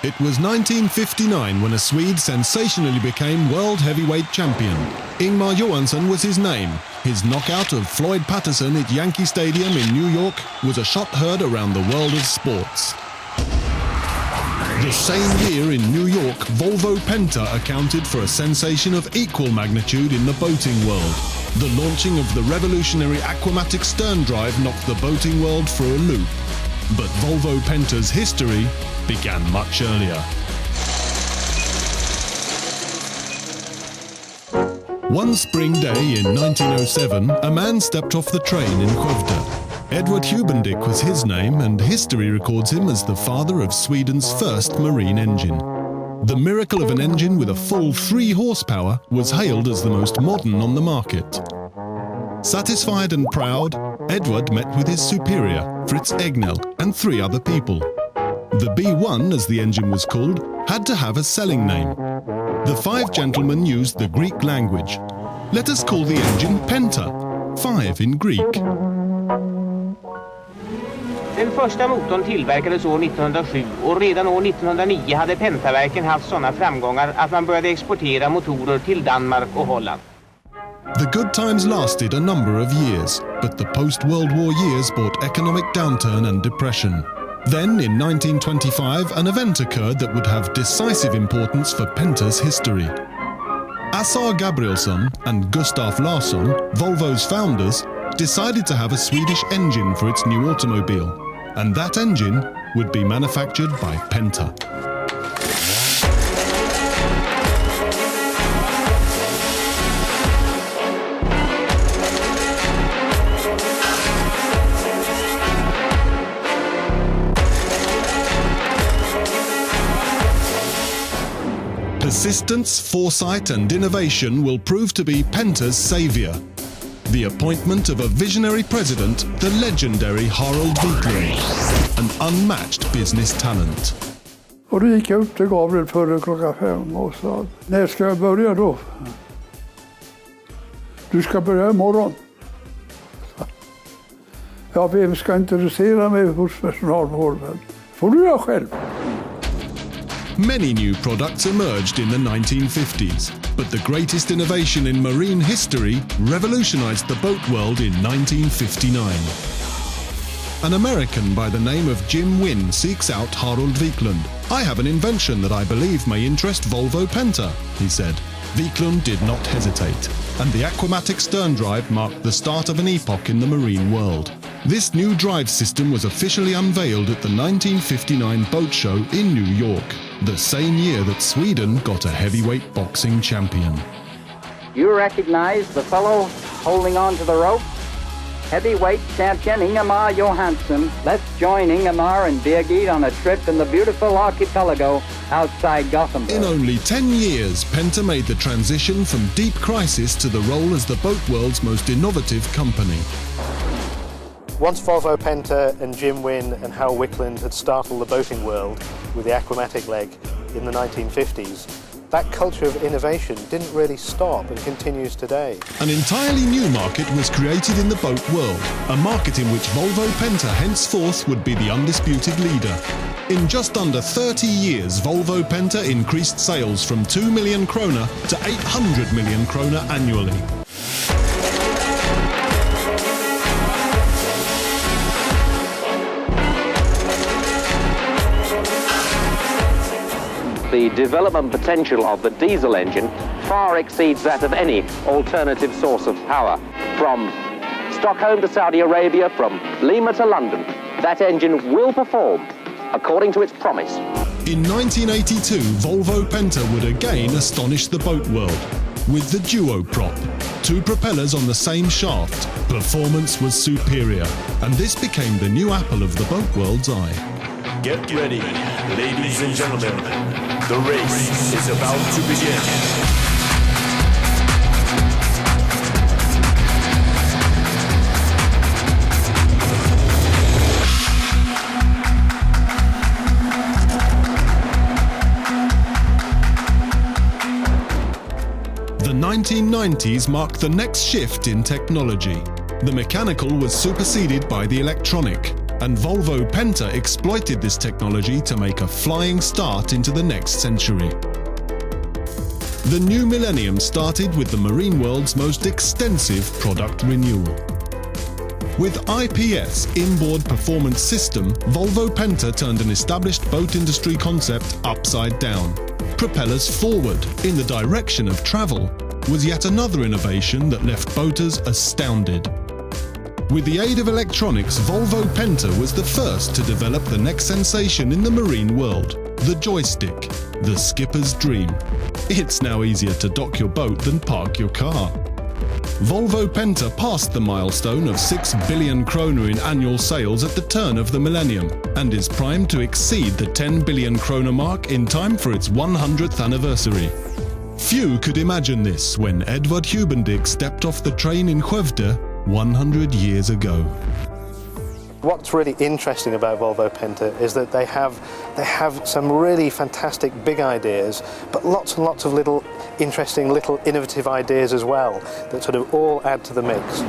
It was 1959 when a Swede sensationally became world heavyweight champion. Ingmar Johansson was his name. His knockout of Floyd Patterson at Yankee Stadium in New York was a shot heard around the world of sports. The same year in New York, Volvo Penta accounted for a sensation of equal magnitude in the boating world. The launching of the revolutionary Aquamatic stern drive knocked the boating world for a loop. But Volvo Penta's history began much earlier. One spring day in 1907, a man stepped off the train in Skövde. Edward Hubendick was his name, and history records him as the father of Sweden's first marine engine. The miracle of an engine with a full 3 horsepower was hailed as the most modern on the market. Satisfied and proud, Edward met with his superior, Fritz Egnell, and 3 other people. The B1, as the engine was called, had to have a selling name. The 5 gentlemen used the Greek language. Let us call the engine Penta, 5 in Greek. Den första motorn tillverkades år 1907 och redan år 1909 hade Pentaverken haft sådana framgångar att man började exportera motorer till Danmark och Holland. The good times lasted a number of years, but the post-World War years brought economic downturn and depression. Then, in 1925, an event occurred that would have decisive importance for Penta's history. Assar Gabrielsson and Gustaf Larsson, Volvo's founders, decided to have a Swedish engine for its new automobile, and that engine would be manufactured by Penta. Persistence, foresight and innovation will prove to be Penta's savior. The appointment of a visionary president, the legendary Harold Wiklund, an unmatched business talent. Och då gick jag upp till Gabriel före klockan 5 och sa, när ska jag börja då? Du ska börja imorgon. Ja, vem ska introducera mig hos personalvården? Får du göra själv. Many new products emerged in the 1950s, but the greatest innovation in marine history revolutionized the boat world in 1959. An American by the name of Jim Wynne seeks out Harold Wiklund. I have an invention that I believe may interest Volvo Penta, he said. Wiklund did not hesitate, and the Aquamatic stern drive marked the start of an epoch in the marine world. This new drive system was officially unveiled at the 1959 boat show in New York, the same year that Sweden got a heavyweight boxing champion. You recognize the fellow holding on to the rope? Heavyweight champion Ingemar Johansson. Let's join Ingemar and Birgit on a trip in the beautiful archipelago outside Gothenburg. In only 10 years, Penta made the transition from deep crisis to the role as the boat world's most innovative company. Once Volvo Penta and Jim Wynne and Hal Wiklund had startled the boating world with the Aquamatic leg in the 1950s, that culture of innovation didn't really stop and continues today. An entirely new market was created in the boat world, a market in which Volvo Penta henceforth would be the undisputed leader. In just under 30 years, Volvo Penta increased sales from 2 million krona to 800 million krona annually. The development potential of the diesel engine far exceeds that of any alternative source of power. From Stockholm to Saudi Arabia, from Lima to London, that engine will perform according to its promise. In 1982, Volvo Penta would again astonish the boat world. With the duo prop, 2 propellers on the same shaft, performance was superior, and this became the new apple of the boat world's eye. Get ready, ladies and gentlemen. The race is about to begin. The 1990s marked the next shift in technology. The mechanical was superseded by the electronic. and Volvo Penta exploited this technology to make a flying start into the next century. The new millennium started with the marine world's most extensive product renewal. With IPS inboard performance system, Volvo Penta turned an established boat industry concept upside down. Propellers forward, in the direction of travel, was yet another innovation that left boaters astounded. With the aid of electronics, Volvo Penta was the first to develop the next sensation in the marine world, the joystick, the skipper's dream. It's now easier to dock your boat than park your car. Volvo Penta passed the milestone of 6 billion kroner in annual sales at the turn of the millennium and is primed to exceed the 10 billion kroner mark in time for its 100th anniversary. Few could imagine this when Edvard Hubendick stepped off the train in Skövde 100 years ago. What's really interesting about Volvo Penta is that they have some really fantastic big ideas, but lots and lots of little interesting, little innovative ideas as well that sort of all add to the mix.